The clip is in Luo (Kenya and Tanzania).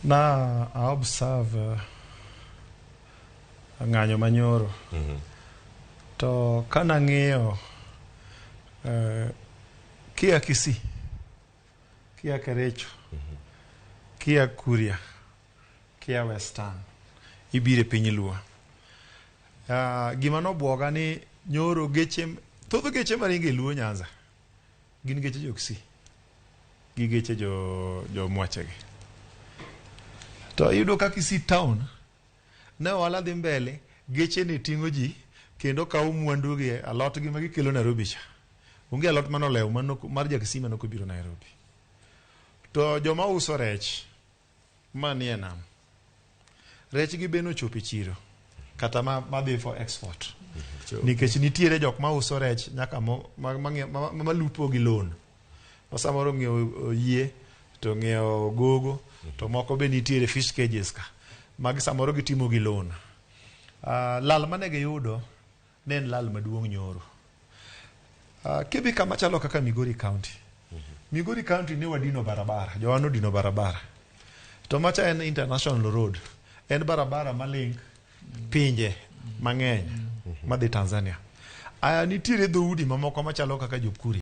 na observe ng'anyo manyoro. To kana ng'iyo kia Kisii, kia Kericho, kia Kuria, kia Western, ibire piny Luo. Gima nobwoga ni nyoro thoth geche maringe Luo Nyanza gin geche jo Kisii gi geche jo mwachegi. To iyudo ka Kisii town ne ohala dhi mbele, geche ni ting'o ji kendo kawo mwandu gi alot gi magikelo Nairobi cha. Onge alot manolew mar ja Kisii manok obiro Nairobi. To joma uso rech manie nam, rechgi beno chopo e chiro kata madhi for export. Nikech nitiere jok ma uso rech nyaka malupo gi loan. Samoro ng'iewo yie to ng'iewo gogo to moko be nitiere fish cages ka magi samoro gitimo gi loan. Lal mane giyudo ne en lal maduong' nyoro. Kibi kama chalo kaka Migori County. Migori County ne wadino barabara, jowano dino barabara. To macha en international road. En barabara malink pinje mang'eny madhi Tanzania. Nitiere dhoudi mamoko machalo kaka Jokuri.